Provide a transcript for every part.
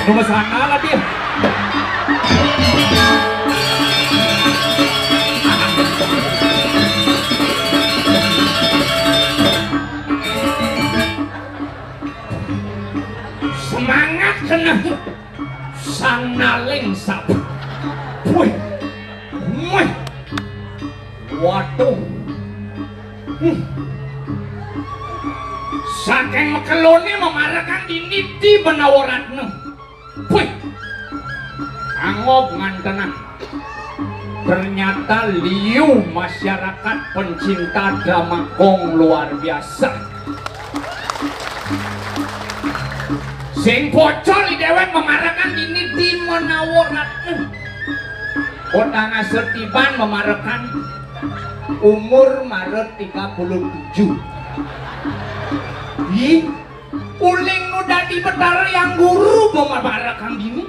Cuma sana lah dia. Semangat kena sang naling sap. Wih, wih, waduh. Saking mekelone memarahkan diniti menawaratna. Wih, angop ngantenan. Ternyata liu masyarakat pencinta drama kong luar biasa. Sing bocor dewek memarahkan diniti menawaratna. Kota ngasertiban memarahkan umur Maret 37. Ih, uling udah di betara yang guru memarahkan dini.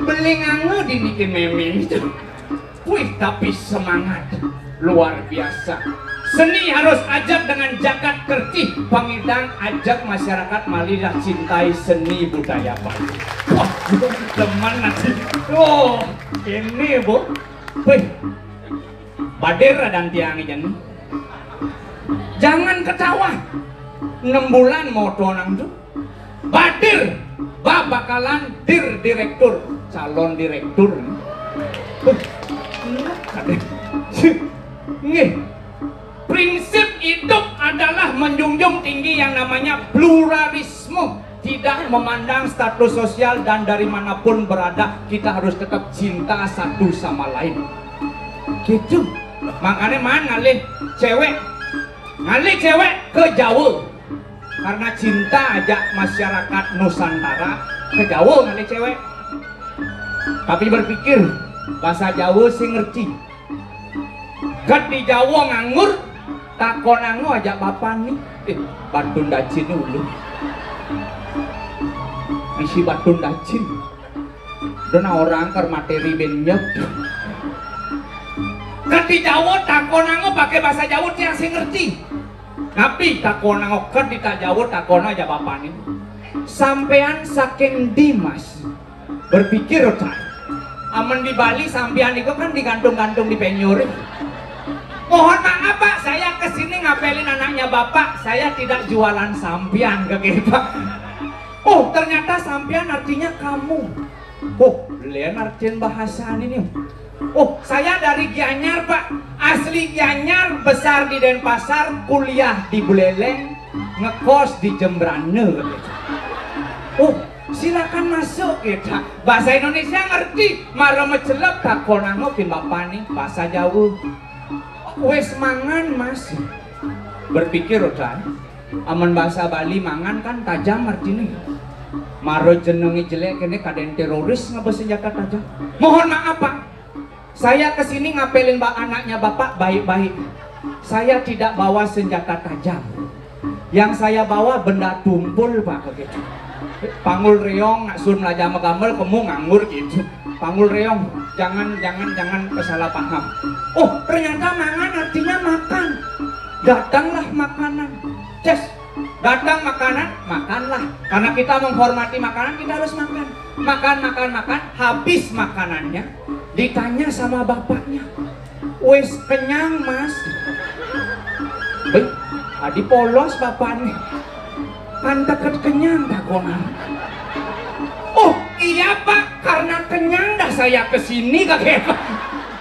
Beling ange dini ke meme itu. Wih, tapi semangat luar biasa. Seni harus ajak dengan jagat kertih. Pangidang ajak masyarakat Malilah cintai seni budaya Bali. Wah, teman nanti. Oh, ini bu. Wih, badir dan tiang ini. Jangan ketawa. 6 bulan mau tonang tuh. Badir, bakalan direktur, calon direktur. Nih. Prinsip hidup adalah menjunjung tinggi yang namanya pluralisme. Tidak memandang status sosial dan dari manapun berada, kita harus tetap cinta satu sama lain. Gitu. Makanya ngalih cewek ke Jawa. Karena cinta aja masyarakat Nusantara ke Jawa ngalih cewek. Tapi berpikir bahasa Jawa sih ngerti. Kat di Jawa nganggur, takon anggo aja bapak nih, batun dacin dulu. Isi batun dacin. Dan orang ke materi benyek. Kat di Jawa takon anggo pakai bahasa Jawa yang sih ngerti. Tapi takon anggo kat di Jawa takon aja bapak nih. Sampean saking Dimas berpikir tak. Aman di Bali sampean itu kan digantung-gantung di penyuri. Mohon maaf Pak, saya kesini ngapelin anaknya Bapak. Saya tidak jualan sampian ke kita. Oh, ternyata sampian artinya kamu. Oh, lihat artian bahasa ini. Oh, saya dari Gianyar Pak. Asli Gianyar, besar di Denpasar, kuliah di Buleleng, ngekos di Jembrane. Oh, silakan masuk kita. Bahasa Indonesia ngerti. Mara mecelep takon pin Bapak nih, bahasa Jawa. Wes mangan mas, berpikir kan, aman bahasa Bali mangan kan tajam artinya. Maro jenengi jelek ini kaden teroris ngabah senjata tajam. Mohon maaf Pak, saya kesini ngapelin anaknya Bapak baik-baik. Saya tidak bawa senjata tajam. Yang saya bawa benda tumpul Pak begitu. Panggul reong nak sun laja megamel kamu nganggur gitu. Panggul reong, jangan kesalah paham. Oh, ternyata mangan artinya makan. Datanglah makanan. Ces, datang makanan, makanlah. Karena kita menghormati makanan, kita harus makan. Makan, habis makanannya. Ditanya sama bapaknya, wes kenyang mas? Adi polos bapaknya. Kan deket kenyang takonan. Oh iya Pak, karena kenyang dah saya kesini kakek Pak.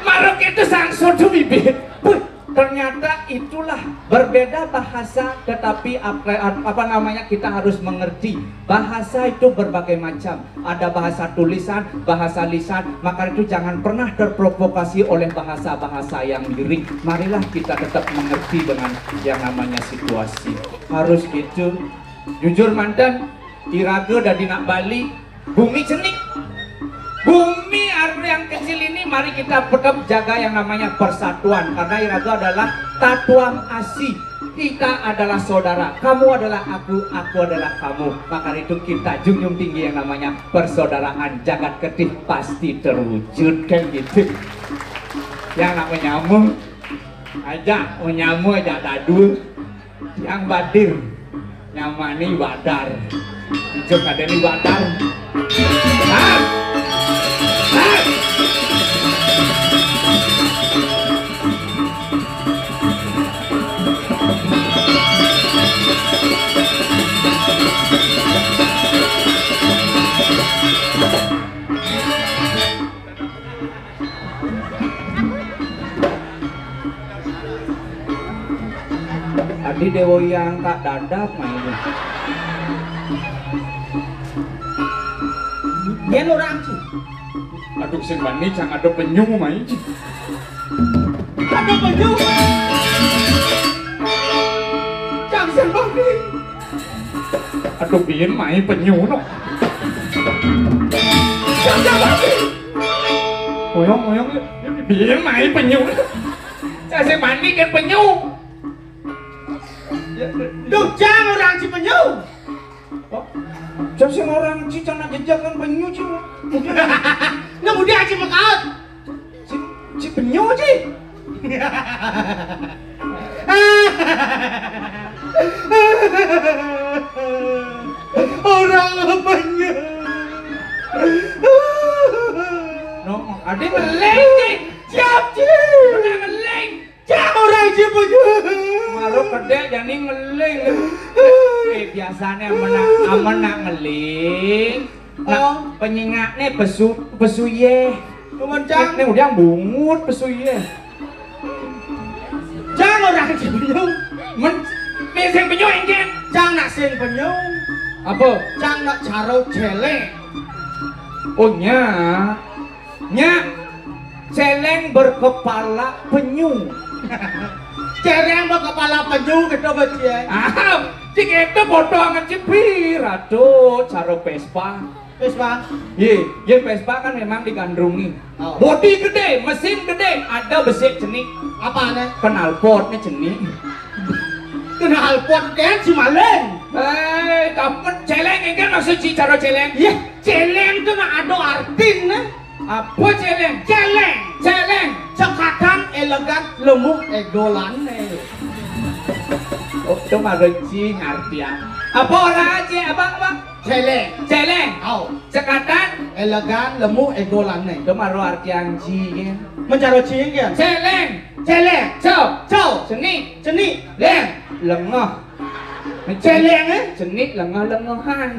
Marok itu sang bibit. Ternyata itulah berbeda bahasa, tetapi apa namanya kita harus mengerti bahasa itu berbagai macam. Ada bahasa tulisan, bahasa lisan. Maka itu jangan pernah terprovokasi oleh bahasa-bahasa yang miring. Marilah kita tetap mengerti dengan yang namanya situasi. Harus gitu. Jujur mantan, Iraga dari nak Bali, bumi cenik. Bumi yang kecil ini mari kita tetap jaga yang namanya persatuan. Karena Iraga adalah tatuang asih. Kita adalah saudara, kamu adalah aku adalah kamu. Maka itu kita junjung tinggi yang namanya persaudaraan. Jagat ketih pasti terwujud kan gitu. Yang nak menyambung aja tadul. Yang badir nyamani badar. Ijung ngadeni batal. Ah! Ah! Tadi Dewo yang tak dadap main. Yen orang sih. Aduh sing bani cang ada penyu main. Ada penyu. Cang sing bani. Aduh biyen main penyu no. Cang sing bani. Moyong biyen main penyu. Cang sing bani kan penyu. Duh, cang orang si penyu. Cang sing orang si cang nak jejak kan penyu sih. Kemudian si mekaut. Si penyu sih. Orang penyu. No, ada ngeleng sih. Siap sih. Udah ngeleng. Cang orang si penyu. Malu kedek jadi ngeleng. Biasanya menang ngeling. Nah, penyingaknya besu ye. Cang. Ini udah bungut besu ye. Cang orang si penyu. Sing penyu engken. Cang nak sing penyu. Apa? Cang nak caro celeng. Oh nya celeng berkepala penyu. Cereng berkepala penyu gitu becie. Ah, cik itu bodoh amat cipir. Aduh, caro Vespa. Vespa. Ye Vespa kan memang digandrungi. Oh. Bodi gede, mesin gede, ada besi cenik. Apa nih? Knalpotnya cenik. Kenal pot kan si maleng. Kamu celeng kan maksud si caro celeng? Iya, celeng itu nak ada artinya. Apa celeng? Celeng. Cekatan, elegan, lemuk, egolan. Oh, itu mah renci artian. Apa orang aja? Apa? Celeng. Oh, Cekatan. elegan, lemuk, egolan. Itu mah artian ci kan? Mencari cing kan? Celeng. Cow. Ceni. Leng. Lengah. Celeng Ceni lengah-lengahan.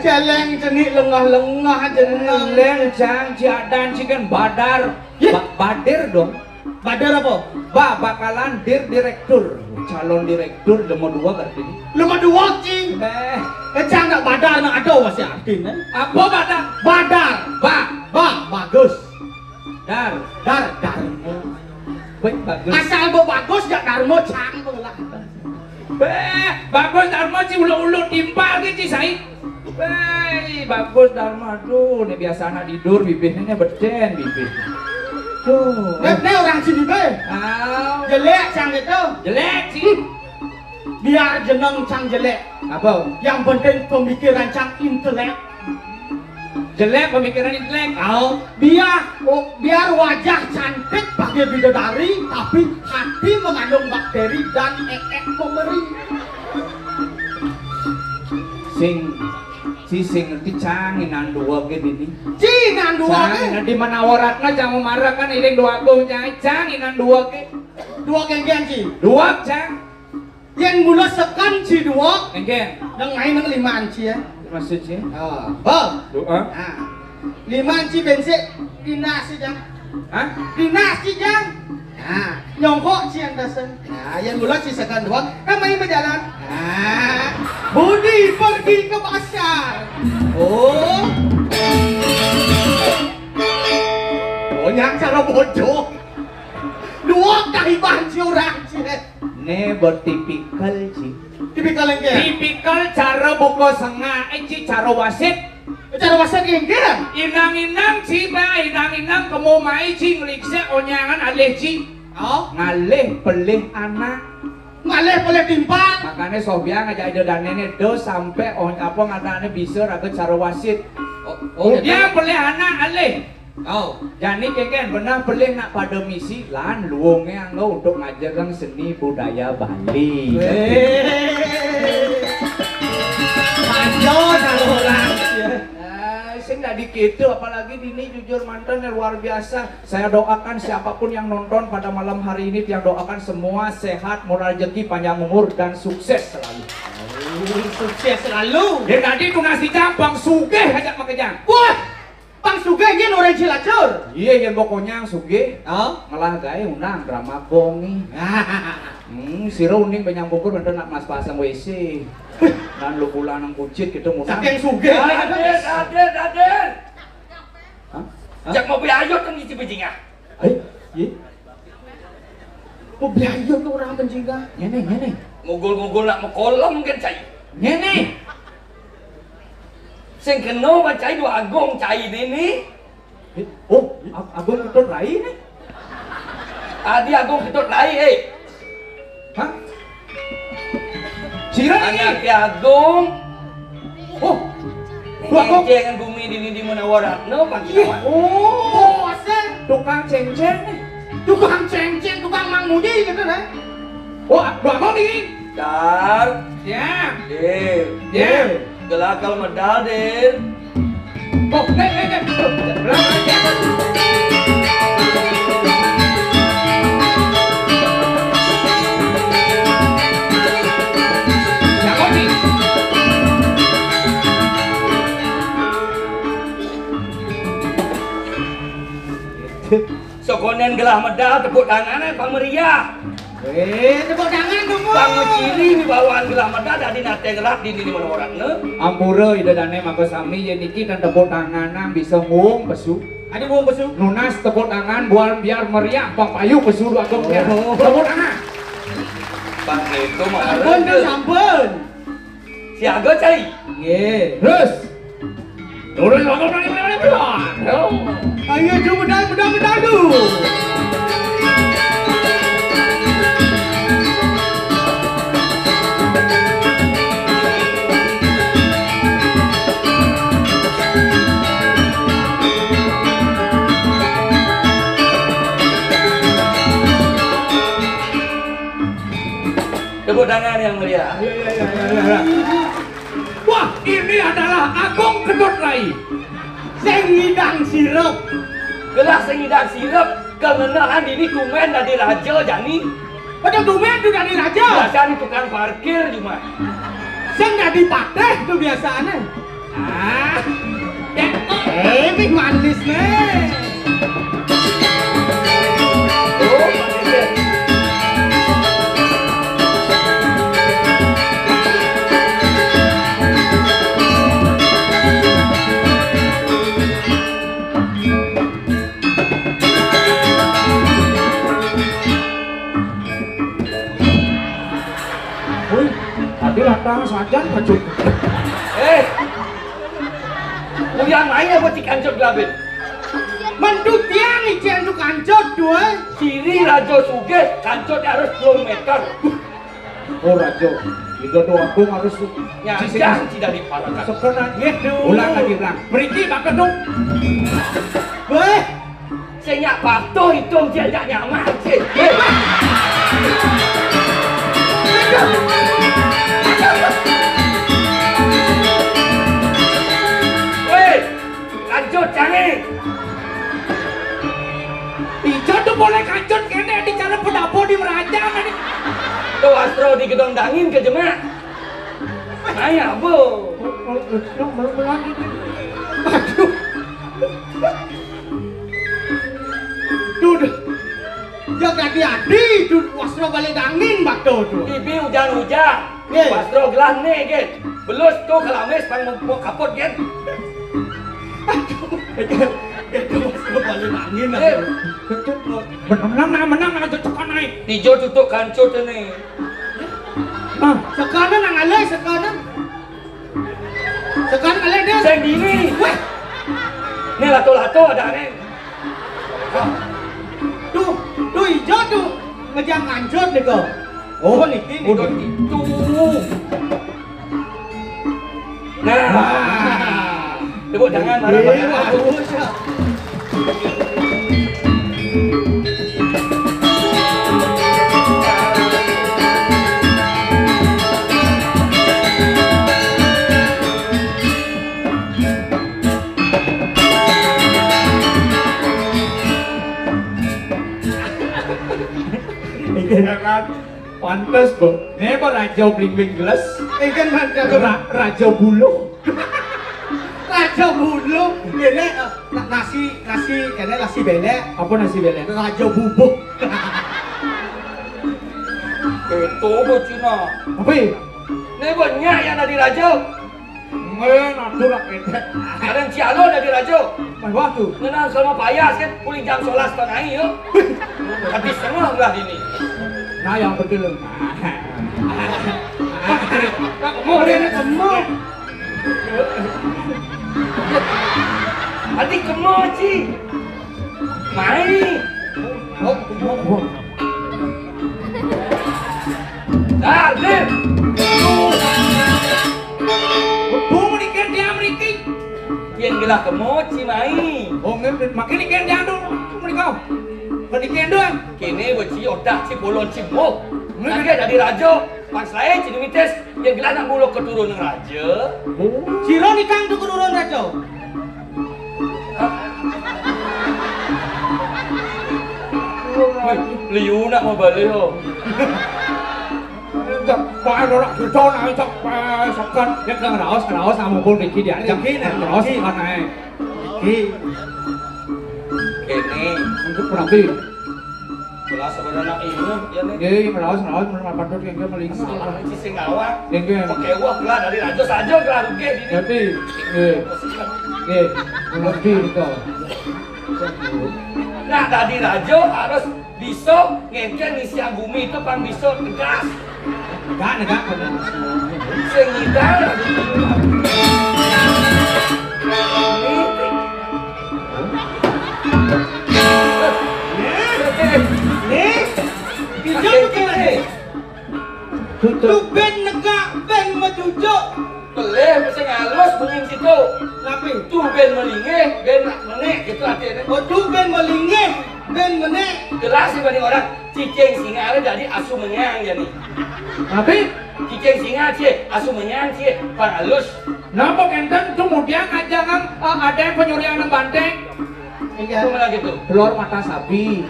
Celeng cenik lengah-lengah jeneng. Leng jang jadan cikan badar. Badir dong. Badar apa? Bakalan direktur. Calon direktur nomor 2 berarti ini. Nomor 2 cing. Cang nak badar nak ada masih artinya. Apa badar? Badar. Bagus. Dar. Baik bagus. Asal bagus jak darmo cang lah. Bagus Dharma sih ulu-ulu timpal gitu Said. Bagus Dharma tuh, nih biasa anak tidur bibirnya bercen bibir. Tuh. Ini orang sini be. Jelek cang itu. Jelek sih. Biar jeneng cang jelek. Apa? Yang penting pemikiran cang intelek. Jelek pemikiran intelek. Biar wajah cantik pakai bidadari, tapi hati mengandung bakteri dan pemberi. Sing ngerti canginan dua gini nih. Cinan dua ke? Di mana waratna jangan marah kan iring dua go canginan dua ke. Dua genggen ci. Dua cang. Yang mula sekan ci dua. Genggen. Yang main yang limaan ci ya. Maksudnya? Doa. Limaan ci bensin dinasi jang. Hah? Dinasi jang. Nyongkok ci yang dasar. Yang mula ci sekan dua. Kan main berjalan. Budi pergi ke pasar. Yang cara bodoh. Dua kaiban ci orang ci. Ne bertipikal ci. Tipikal yang kaya? Tipikal cara buka sengah ci cara wasit. Cara wasit yang kaya? Inang-inang ci ba, inang-inang kamu mai ci ngelikse onyangan alih ci. Ngalih pelih anak. Ngalih pelih timpal. Makanya Sofia ngajak danene do sampai apa ngatane bisa raga cara wasit. Dia pelih anak alih. Jadi keken benar pelih nak pada misi lan luongnya anggo untuk ngajarkan seni budaya Bali. Lanjut kalau orang. Saya nggak dikit apalagi ini jujur mantan yang luar biasa. Saya doakan siapapun yang nonton pada malam hari ini, yang doakan semua sehat, murah rezeki, panjang umur dan sukses selalu. Sukses selalu. Ya tadi tuh ngasih jam Bang Sugeh ajak makanya. Wah, Bang Sugeh ini orang Cilacap. Iya yang pokoknya Sugeh. Oh, Malah gaya undang drama bongi. Si Runding banyak bukur bener nak mas pasang WC. Dan lu pulang nang kucit gitu ngundang. saking Sugeh. Raden. Hah? Jak mau biayot kan isi bejinga. Iya. Oh, biaya tuh orang penjingga. Nyene. Ngugul nak mau kolam kan cai. Nyene. Sing kena macai dua agong cai ini. Oh, abang ketut lain nih. Adi agong ketut lai Hah? Sira anak ini. agong. Oh. Dua agong. Jangan bumi di mana waratno pangkilawan. Oh, asal Tukang ceng-ceng nih. tukang ceng-ceng, tukang mangmudi gitu kan. Oh, dua agong nih. Dar. Ya. Dir. Gelakal medal dir. Oh, nih. Belakang aja. Siapa nih? Sokonen gelah medal tepuk tangannya Bang Meriah. Tepuk tangan tuh, Bu. Bang Ciri di bawaan gelah medal dari nate gerak di mana waratno. Ampura ida dane mangko sami yen iki dan tepuk tanganan bisa ngum pesu. Ada buang besu. Nunas tepuk tangan buat biar meriah Bang Payu pesu dua agong biar. Tepuk tangan. Bang itu mah Sampun tuh, sampun. siaga cai. Nggih. Terus. Turun agong dari belakang. Ayo coba medal dulu. Tepuk tangan yang mulia. Wah, ini adalah Agong Ketut Rai. Sing ngidang sirup. Gelas sengidang sirap kemenangan ini kumen dari raja jani. Pada dumen tuh dari raja. Biasa nih tukang parkir cuma. Sing jadi pateh tuh biasanya. Ah, ya, Mik manis nih. Oh, manis. wih, tadi latang saja kecut. Uyang main apa cik kancot gelabin? Mendut tiang ijen tuh kancot dua. Ciri raja suge kancot harus 10 meter. Oh Rajo, itu tuh Agong harus Nyajang tidak diparakan. sekenan gitu. Ulang lagi ulang. Beriki bakal dong. Weh, Senyak patuh hitung dia tidak nyaman sih. Weh, kancot canggih. Ijo tuh boleh kancut kene di cara pedapo di Merajang nih. Tuh Astro di gedong dangin ke jemaah. Ayah bu. tuh. Jaga hati-hati tuh wasro balik angin bakto tuh. Ibi hujan-hujan. Ye. Astro gelah nih gen. Belus tuh kelamis pang mau kaput gen. Itu wasro balik angin. Eh, Menang aja tekan naik. Tijo tutup kancut ini. Ah, Sekarang nang alay sekarang. Sekarang alay dia. Sendiri. Weh, Ini lato-lato ada nih. tuh hijau tuh ngejang kancot nih kok. Oh niki nih. Udah itu. Nah. Tepuk tangan bareng-bareng. Bagus ya. kan pantes kok ini apa raja bling-bling gelas Kan raja bulu Raja bulu ini nasi kene nasi belek apa nasi belek raja bubuk Itu bocina. apa ya? Ini banyak yang ada di raja. Aduh lah kete Ada yang cialo ada di raja. apa tuh? Nenang sama payas kan, kuling jam 11 setengah yuk. Habis setengah lah ini. Nah yang betul mau ini kemau Adik kemoci. Main. Lim. Bung niken dia meriki Yang gelah kemoci main. oh makin niken dia dulu mereka niken doang Kini beci otak si bolon si mok. Nanti dari raja. Pas lain si Dimites yang gelah nak buluk keturunan raja. Siro nikang tuh keturunan raja Liu nak mau balik ho. Pak orang kita nak cak sakan dia kan raos sama pun Ricky dia Ricky nak raos kan naik Kini untuk penampi gelah sebenarnya ini ya nih. dia raos patut yang dia paling Salah si Singawang. yang dia Oke wah gelah dari raja saja gelah rugi ini. jadi mengerti itu Nah tadi raja harus bisa ngengkel ngisi bumi itu pang bisa tegas. negak Sing ngidal. tuh ben negak ben mejujuk Boleh mesti ngalus bening situ. tapi Tu ben melingeh, ben nak menek gitu artinya. tuh ben melingih ben menek Jelas sih banding orang cicing singa ada jadi asu menyang ya nih. tapi Cicing singa cie, asu menyang cie, pang halus. nampak enten kemudian ajangan ada yang penyurian banteng Itu malah gitu. telur mata sapi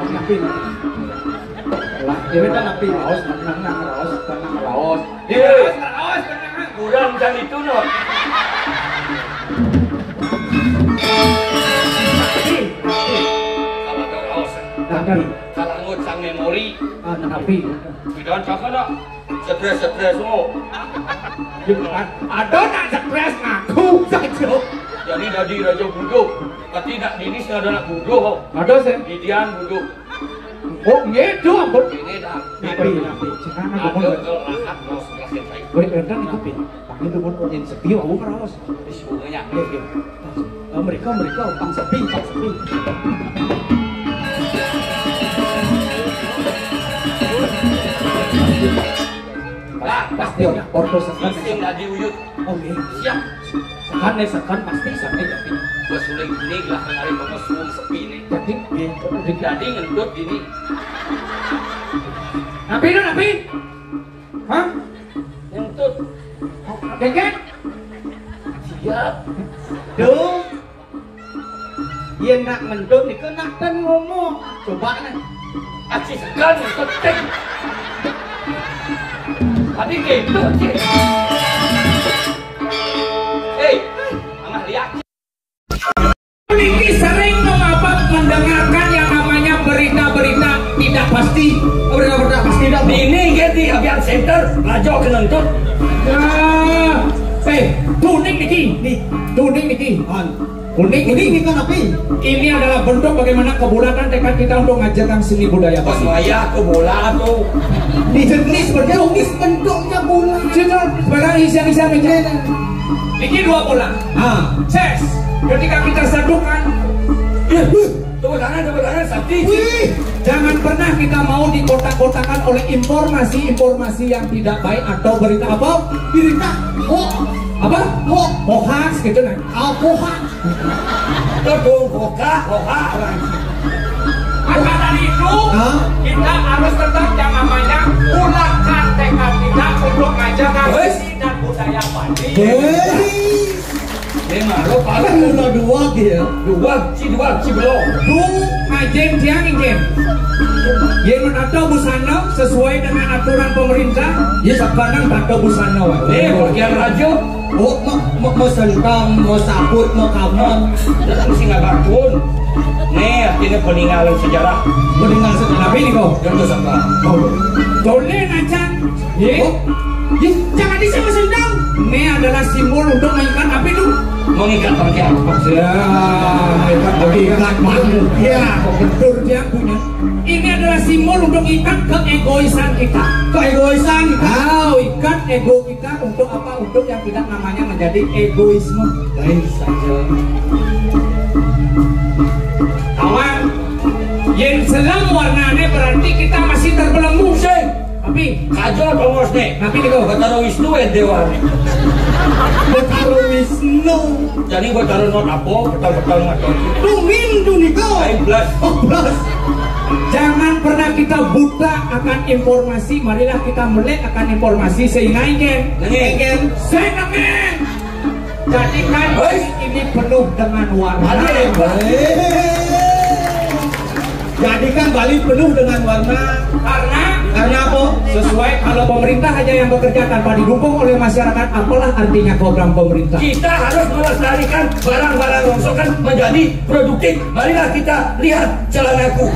napi lah ini kan napi raos tenang raos Kurang jam itu no. Kalau kau raos, kalau ngut sang memori, napi bidon cakap nak. Stres semua. ada nak stres ngaku saja Jadi raja buduk. Tapi nak dini sih ada nak buduk. ada sih Didian buduk. oh gitu ampun Ini dah. napi jangan aku Ada mau kelakat mau sekelasin saya. gue enten itu pin panggil tuh mau jadi sepi aku raos Semuanya. mereka pang sepi pasti ordo sekan Sing dah diuyut. oke Siap. sekan pasti sampai jadi Gua suling ini lah kemarin mau suung sepi nih. Jadi ngentut ini. napi hah Ngentut. keket Siap. tuh yen nak mendut ni kena ten ngomong coba nih Aci segan ngentut cek. Tadi gitu cek. Hei, Amah lihat. Polisi sering mendengarkan yang namanya berita-berita tidak pasti berita pasti tidak Ini kan di Avian Center, Raja kenentut. tuning niki kuning ini kan api ini adalah bentuk bagaimana kebulatan tekad kita untuk mengajarkan seni budaya Pas Bali. maya ke bola tuh. Di jenis bentuknya bola. Sebagai isian-isian meja. Ini dua bola. Ses. Ketika kita satukan, Tepuk tangan, sakti. jangan pernah kita mau dikotak-kotakan oleh informasi-informasi yang tidak baik atau berita apa? Berita hoax gitu nah. Hoax. Tepuk hoka. Maka dari itu kita harus tetap yang namanya gunakan tekad kita untuk mengajarkan seni dan budaya Bali. Memang lo Kan paling udah dua gitu. dua ci belum. Du ajen tiang ijen. Yen menato busana sesuai dengan aturan pemerintah, ya sekarang tato busana wae. Bagian raja Oh, mau sentang, mau sabut, mau kamon. datang sih nggak bakun. Artinya peninggalan sejarah. Mendengar sekarang. Tapi nih kok, Jangan sampai. boleh acan. Ye, Jangan disebut sentang. ini adalah simbol untuk mengikat api tuh. Mengikat pakai apa? Ya, mengikat api kan makhluk. Ya, kok betul dia punya. Ini adalah simbol untuk ikat keegoisan kita. Keegoisan. Ikat ego kita untuk apa? Untuk yang tidak namanya menjadi egoisme. Baik saja. Kawan, yang selam warnanya berarti kita masih terbelenggu. Tapi, Kajol pengurus nih. tapi nih kok. Bataro Wisnu dewa nih. Betaro Wisnu. Jadi bataro not apa? Betal ngatur. Tumin tuniko. Lain plus. Oh, plus. Jangan pernah kita buta akan informasi. Marilah kita melek akan informasi sehingga ingin. Nengen. Senengen. Jadikan Hei. ini penuh dengan warna. Jadikan Bali penuh dengan warna. Karena apa? Sesuai kalau pemerintah hanya yang bekerja tanpa didukung oleh masyarakat, apalah artinya program pemerintah? Kita harus melestarikan barang-barang rongsokan menjadi produktif. Marilah kita lihat celanaku.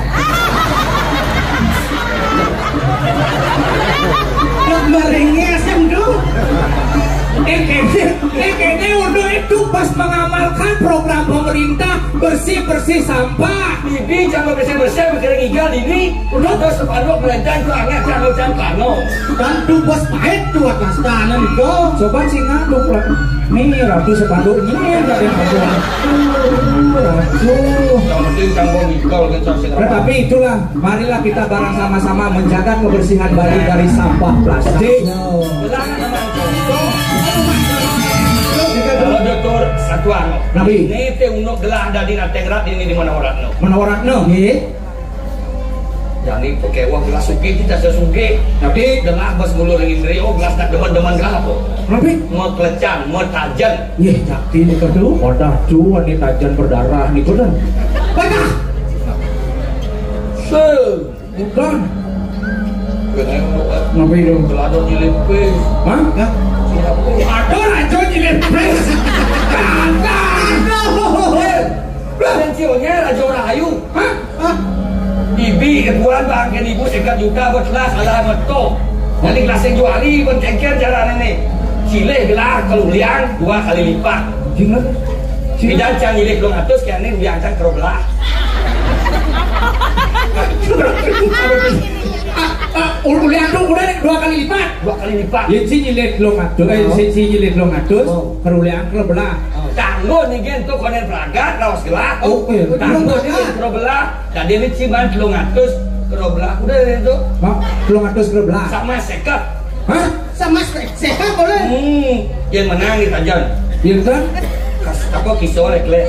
Merengnya semdu. Kayaknya udah itu pas mengamalkan program pemerintah bersih-bersih sampah. Bibi jangan bersih-bersih berkira ngigal ini. Udah terus sepanduk melenceng ke angin jangan kano. Dan tu bos pahit tu atas tanah niko. Coba sih ngaduk lah. Nih ratu sepanduknya dari ratu. Yang penting jangan ngigal kan saya. Tetapi itulah, marilah kita bareng sama-sama menjaga kebersihan Bali dari sampah plastik. Belangan sama contoh. Kalau dokter satuan. Nabi. Ini teh unuk gelah dari natengrat ini di mana orang no. Menawaratno, nggih. Jadi pakai uang gelas suki kita sesuki. Tapi gelah bos mulu ringin rio gelas tak deman-deman gelah apa. Nabi. Mau kelecan, mau tajan. Yeh, cakti nih tuh. Wadah tuh, wanita tajan berdarah nih tuh dan. Baiklah. Bukan. Kena Nabi dong. gelado nyilipis. Hah? Ada rajo nyilipis. Ada. Pensiunnya rajo rahayu. Hah? Bibi kebuan bangken ibu 1 juta buat kelas salah meto. Jadi kelas yang juali pencengken cara ini. Cileh gelar kelulian 2 kali lipat. Jingat. Bidan cang nyilip belum atus kayaknya biang cang kerobelah. Ulian tuh udah 2 kali lipat. 2 kali lipat. Ya si nyilit lo ngatus, si nyilit lo ngatus, kerulian kebelah. Tanggo nih gen tuh konen peragat lawas gelah. Oke. Tanggo nih kerobelah. Dan dia ciman 300 kerobelah. Udah itu Mak, lo ngatus kebelah. sama sekat. Hah? Sama sehat boleh. Yang menang di tajan. Iya kan? Kas apa kisah lek.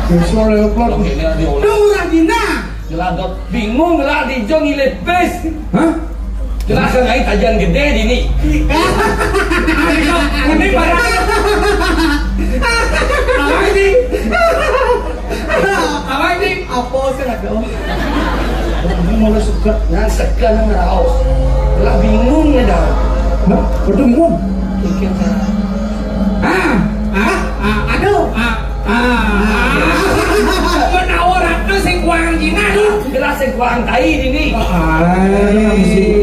Besok leopard. Oke ini ada olah. Tuh Radina. Geladot bingung lah di jong ilepes. Hah? Jelas kan aing tajan gede di ini. Ini barang. Apa ini? Apa ini? Apa sih ada? Ini malah suka. Nah sekarang raos. Lah bingung ya dah. Hah? Betul bingung. Pikir Aduh. Menawaratna sing kuang jina tuh. gelas yang kuang tai di ini.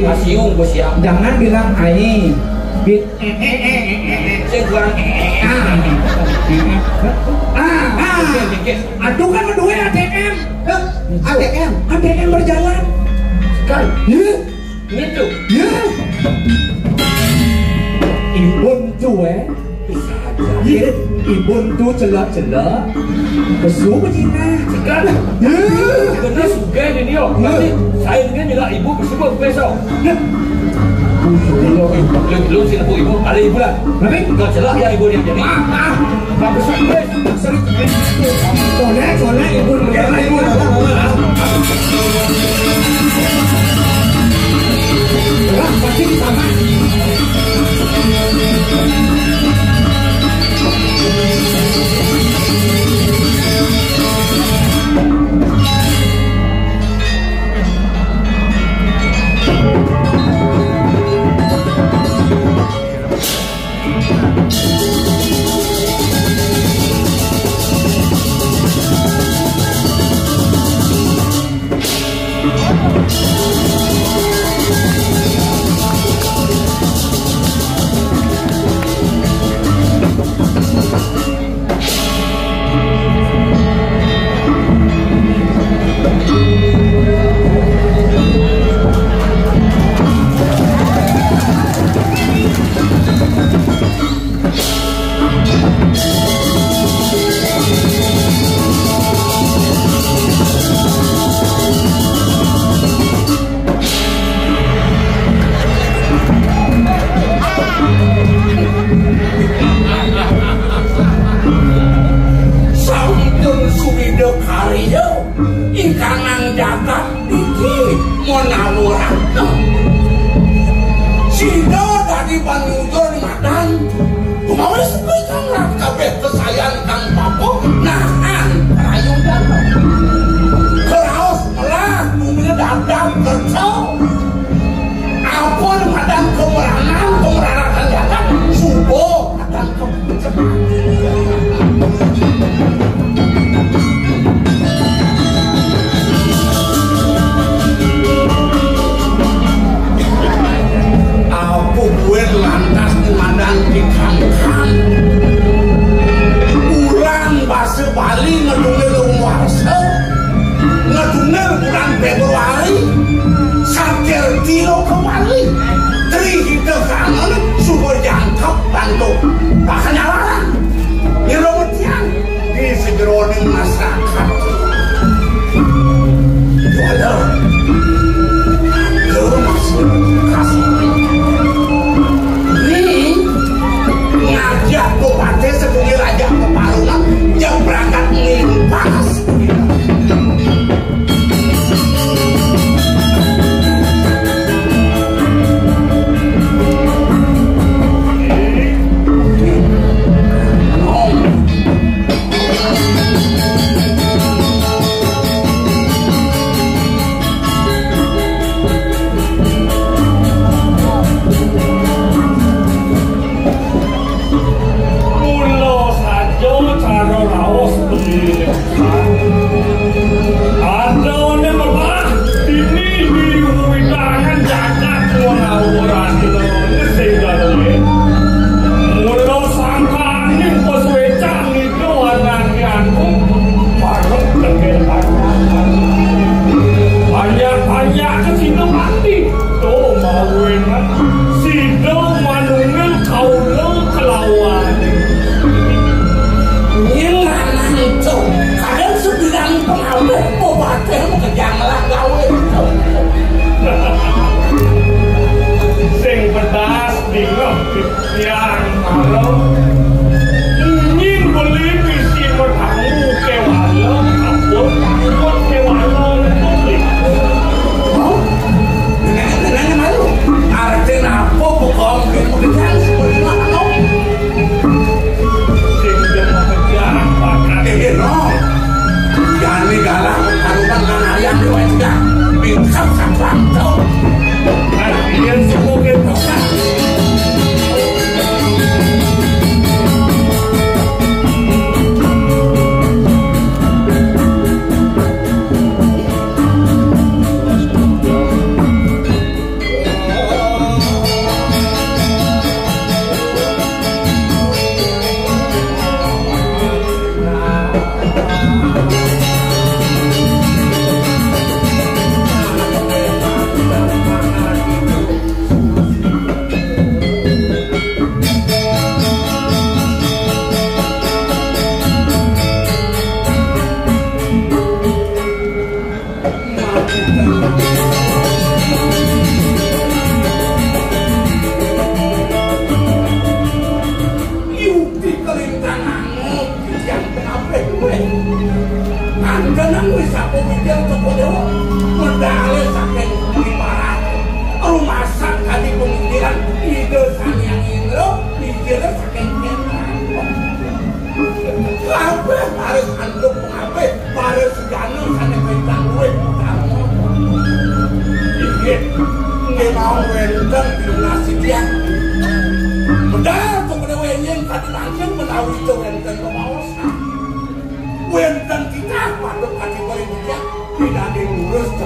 Asiung bos ya. Jangan bilang aing. Yang kuang Aduh kan berdua ATM. ATM. ATM berjalan. kan Ya. gitu. Ya. Ibun tuh Bisa aja. Ya. Ibun tuh celak-celak. Kesu begina. Sekarang Ya. bener suka di dia. Nanti saya dengan juga ibu bersebut besok. Belum sih ibu ada ibu lah. Tapi Kau celak ya ibu yang jadi. maaf. Bagus bes. Boleh ibu ibu. Wah, pasti sama.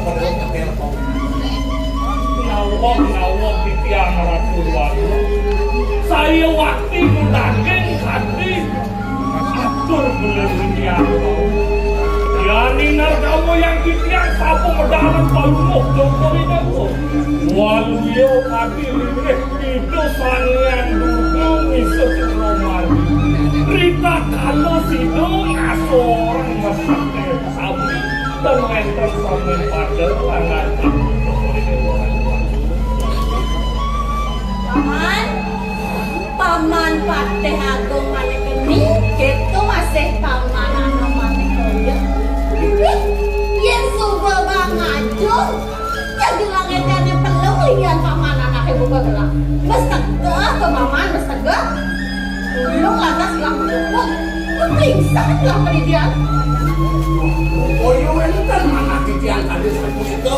kepada telepon. Nawang di tiang ratuan. Saya waktu mendaging hati atur belum Yani narkamu yang di tiang sapu medalam palumuk jokowi dago. Waluyo kaki lirik itu sangian dudung isu nomor. Rita kalau sido asorang masaknya sabi dan enter sampai pada langan. Paman pateh agung maneh keni gitu masih pamanan maneh koyo yen subuh bangajung jadi langitane pelung lian pamanan ake buka gelang mestega ke paman mestega ulung lantas lang ulung pingsan lah pendidian koyo enten mana titian kali seperti itu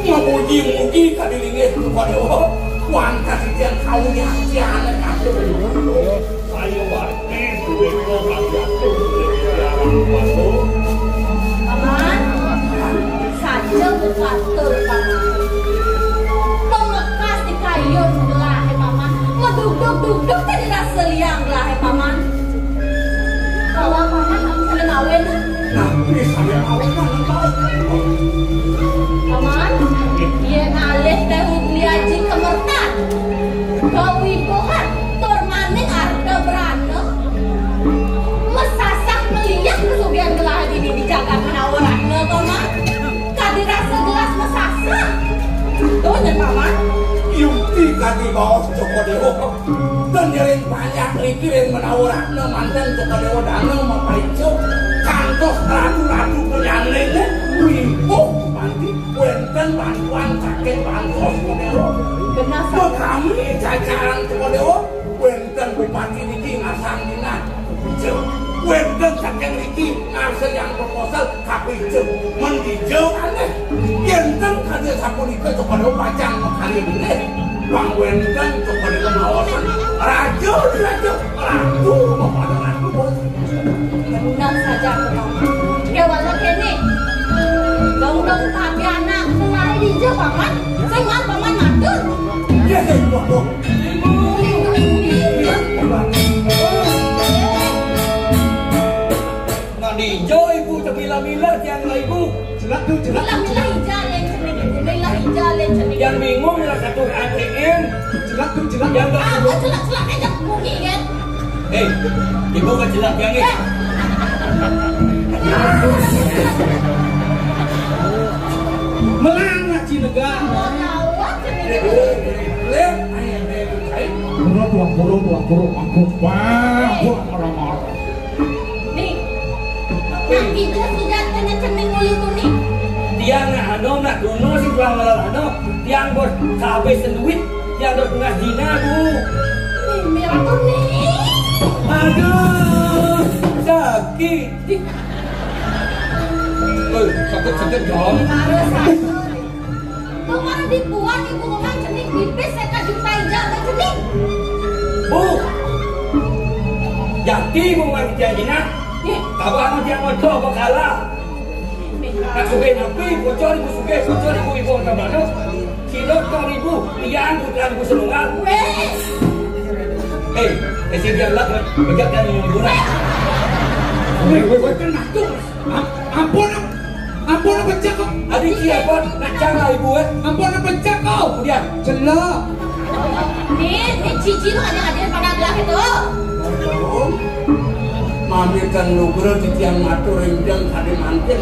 muji-muji kadilingit kepada Wangkat yang kau nyaksian aku saya waktu dulu jatuh paman saja bukatur paman pengekas di kayu sebelah paman meduduk-duduk tadi rasa liang lah paman kalau paman kamu sedang awin tapi saya awin paman dia ngalih teh liaji kemertan kawibohan tormaning arda berana mesasak melihat kesugihan gelah ini dijaga menawarannya paman kadi rasa gelas mesasak tuh dan paman Yukti kadi bawa Joko Dewo dan yang banyak lagi yang menawarannya mantan Joko Dewo dana mempaicu kantos ratu-ratu penyanlingnya wimpuk manti wenten bantuan sakit bantuan Joko Dewo benar kami jajaran Joko Dewo wenten bupati niki ngasang dina hijau wenten sakit niki ngasang yang proposal tapi hijau menghijau aneh yenten kade sapunika Joko Dewo pajang kali ini bang wenten Joko Dewo mawasan raja ratu mepada ratu benar saja paman ya walau kini dong-dong tapi anak selari hijau paman sengat paman matur ya waduh Nadi hijau ibu termila-mila tiang ibu Jelak tuh, jelak. milah hijau yang cening yang bingung lah satu ATM Jelak tuh, jelak. yang gak ah celak aja mungkin kan ibu kan jelak yang ini Melangak Cinega. mau lawat cening Burung, aku marah-marah. nih tapi dia sudah cening uli tuh nih tiang nak dono si tuang malalano tiang bos kehabisan duit tiang bos ngajina bu merah tuh nih aduh sakit sakit dong harus satu kemarin dibuat ibu ngomong cening pipis saya kasih tajam cening bu jadi mau ngambil janjina kabar tiang motor apa kalah nak suge napi bocor ibu ibu kabano kilo kau ibu tiang putra ibu selungal esi dia lah bejak dan ibu nak Kena tuh. Ampun pecah kok. adik siapa nak cara ibu Ampun pecah kau. kemudian Jelak. nih cici lu ada pada gelah itu mami kan nugra di tiang matur rendang kade mantin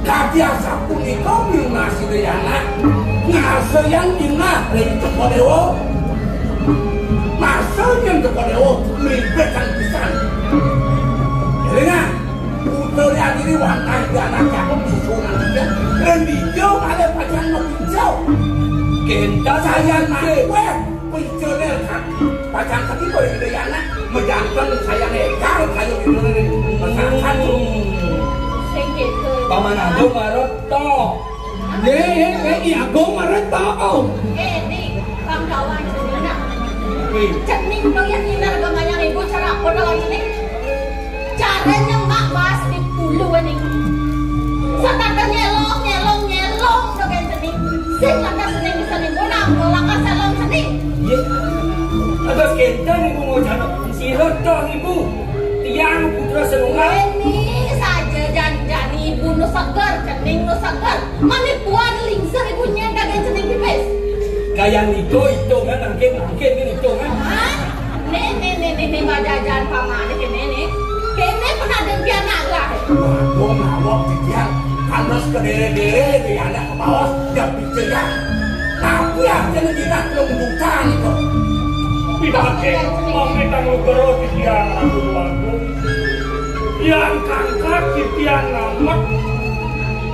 kaki asapu iko nasi deyana ngasa yang dina dari Joko Dewo masa yang Joko Dewo melibatkan pisan jadi nggak putar yang ini wantai anak cakep susunan dia dan hijau ada pajang mau hijau kita sayang mawe penceler kan pajang kaki boleh deyana menjangkau saya negar kayu itu pesankan gitu paman aku maroto Iya, gue marah tau. nih kawan cening cening dong yang hinar gamanya ibu cara apa dong cening caranya mak bahas di puluh nih satata nyelong ketan ibu mau jatuh si rotong ibu tiang putra senungan Ini saja jangan ibu nu segar, cening nu segar. Mana puan lingser ibunya kagak cening pipis. kayak itu kan angkin ini itu kan Hah? Nih bajajan paman ini. Kene pernah dengkian naga. waduh ngawak tiang kanas ke dere-dere di anak ke bawah dan bicara tapi aja tidak lembutkan itu Pidake, meminta ngegero di tiang ratu waktu yang kangkat di tiang namak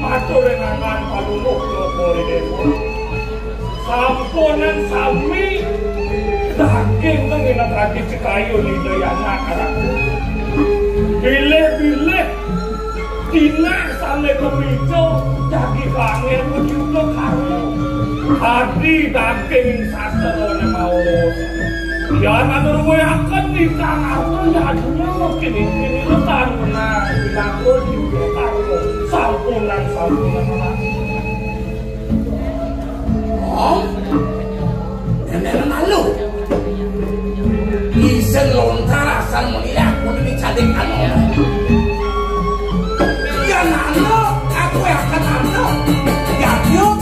matur renangan paluluh lopori dewa samponan sami daging mengingat tradisi kayu di dayana karaku bileh-bileh dina sale kebijo jadi langit begitu karu hati daging sasarone mau ya manur gue akan nikah aku ya dunia mungkin ini letan benar bilang lo di aku sampunan oh nenek malu isen lontar asal melihat pun dicadik anu ya nano aku yang akan nano ya yuk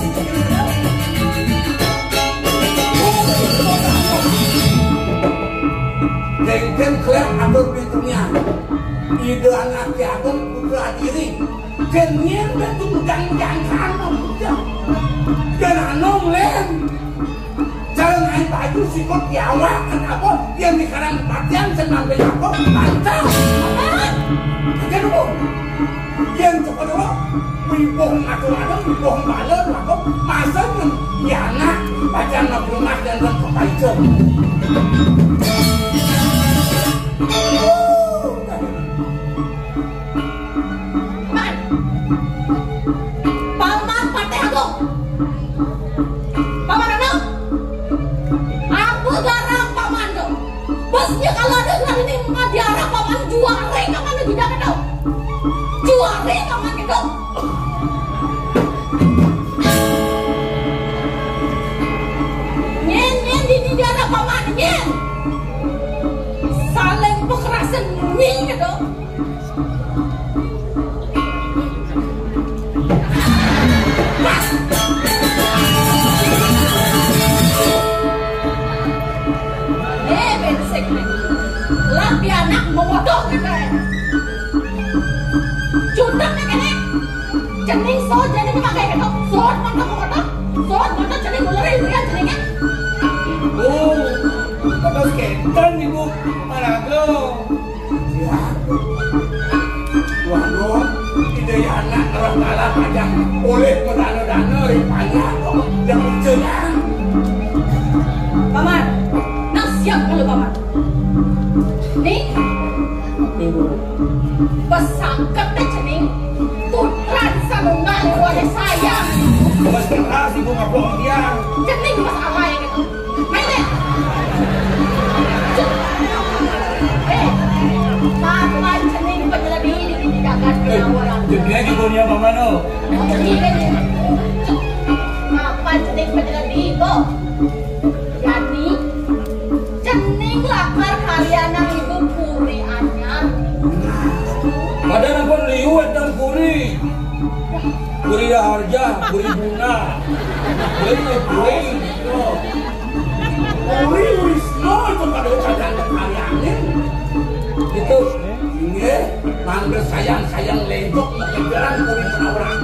Dengken klep atur pintunya ide anak agung putra diri kenyen betul mudang-mudang kanong dan anong len jangan baju sikut diawak kenapa yang dikarang patian senang belako mantap kan bu yang cepat dulu wibong atur-atur wibong balon aku masa ya anak pacar nak rumah dan kepaikan Man, paman partai agung. Paman anak, aku garang paman dong. Bosnya kalau dengar ini ngadiara paman juare paman tidak tahu. Juare paman itu. Nyen di daerah paman nyen. Saling kekerasan nih gitu. Bensek nih. Lapi anak memotong gitu. Cundang nih kene. Cening so jadi pakai gitu. Sot motong. Sot motong cening mulai lihat ceningnya. oh terus ketan ibu marago ya waduh ide anak orang kalah pajak oleh medana-dana rupanya dan berjalan Paman, nak siap dulu paman. Nih, pesangkat deh cening. Putran sanungan oleh saya. mas keras ibu ngabong dia Cening masalah yang itu. Main deh. Paman cening penyeledi di dagan penawaran. jadi ibunya mamano Jadi kan, paman cening penyeledi kok. Jadi, cening lapar kalian yang ibu puri anyar. ada apa liwet dan puri harja puri bunga puri snow itu pada ucapan kalian itu ini manggil sayang lentok mengejaran puri penawaran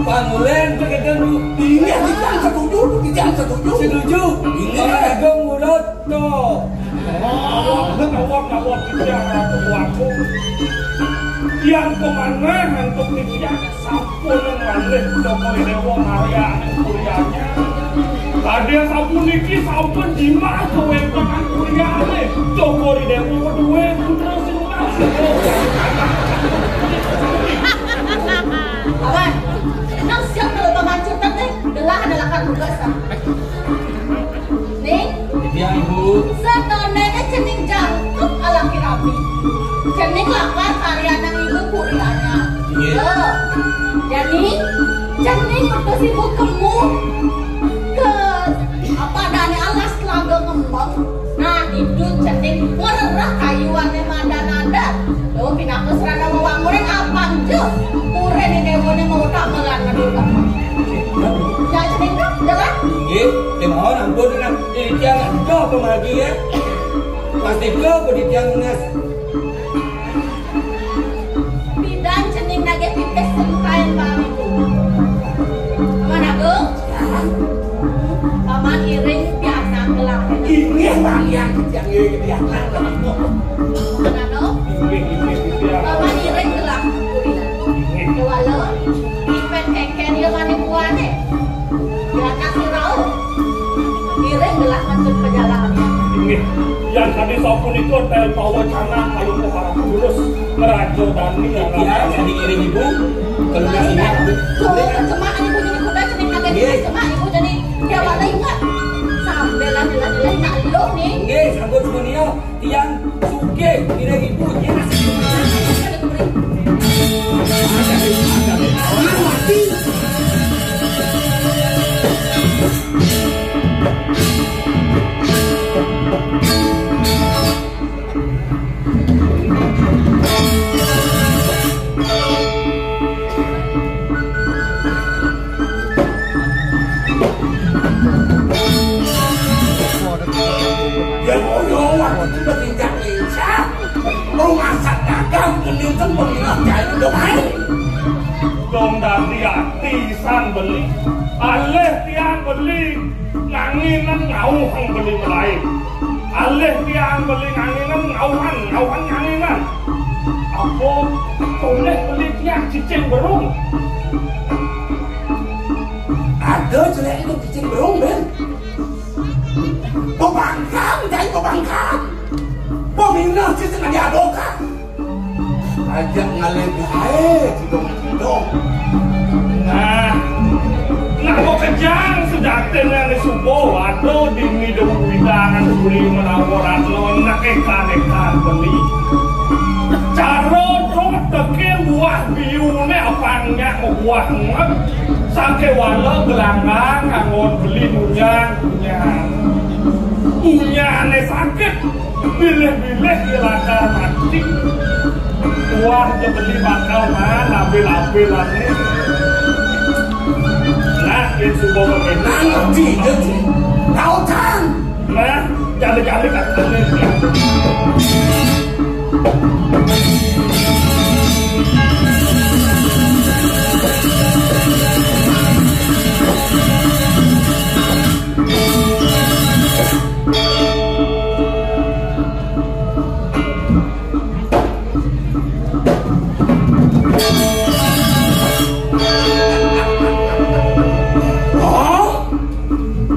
panulen begitu iya tidak setuju ini agak mulut tuh nawak tiang ratu waktu yang kemana untuk tiang sampun manleh lopori dewa Maria kuliahnya ada sampun niki sampun jima kewenangan kuliahnya lopori dewa kedua putra senungan Paman, nak siap kalau paman curtat nih. Adalah kartugasan. Nih, ya ibu setonenya cening jangkuk alaki rapi. Cening lapar karya nang ibu kurianya. Iya. Jadi, cening betul ibu kemu ke apa dane alas telaga ngembang. Nah, itu kau pemagi ya. Pasti kau berdiam nes. Bidan cening nage pipes sentayan bami ku. Mana go? Paman iring biasa gelang. Ini bang yang biasa gelang. Mana no? Paman iring gelang. Dua lo. Ipet keken dia mani kuane. Ya kasih rau. Iring gelang untuk perjalanan. Ini yang tadi sopun itu tel wacana kalau ke para pengurus Merajo Dani yang Ya, jadi iring ibu. Kalau nggak ingat, Tuh, kecemahan ibu jadi kuda cening naga cemah ibu jadi dia wala ingat. Sampai lah nak lo nih. nggih, sampun semuanya tiang suke iring ibu ya. Ya boyo waktu itu tinjak lincah. Rumah sak dagang mending pengingat jaya udah main. dong dari hati san beli alih tiang beli nganginan ngauhan beli melain alih tiang beli nganginan ngauhan nganginan apa boleh beli tiang cicing berung Ada jelek itu cicing berung ben. Pembangkang jadi pembangkang. Pemindah cicing ada adokan. Ajak ngalih gae cidong-cidong. nah mau kejang sudah tenang subuh atau di midung widangan beli menawaran lo nak-ekan beli cara terus tekin buah biune apanya buah ngat sampai walau gelanggang ngangon beli punya sakit bilih-bilih dilaka mati wah dia beli bakal mana bil-bilan ini nah ini subuh pemenang Nanti jadi tahu kan? nah jadi katanya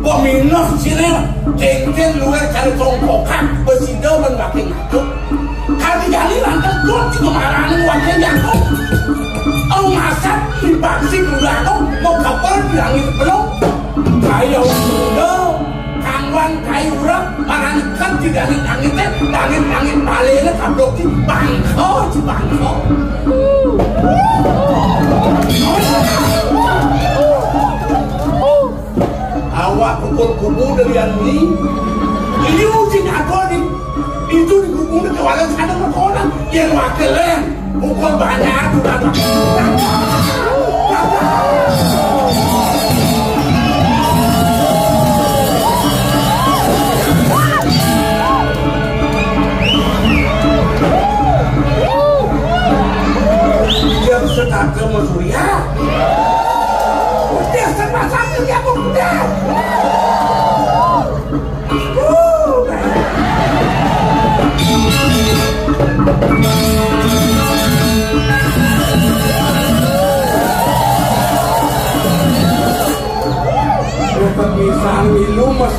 Pemindah sini cengken luar cari tongkokan bersidau dan makin ngatuk. Kali jali lantas dua tiga marahan wakil jatuh. Oh masak dibangsi berlaku mau kapal bilangin belum. Kayak udah kangwan kayu urang makan ikan tidak langit balenya kablok di bangko. Awak pukul dari ini. Ini uji aku nih. Itu di kubur ke walau sana berkonak. Yang wakilnya pukul banyak sudah. Dia serta ke Surya. Udah serba sambil dia udah. Bisa milu Mas.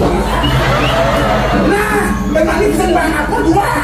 Nah, dengan ini senang aku dua.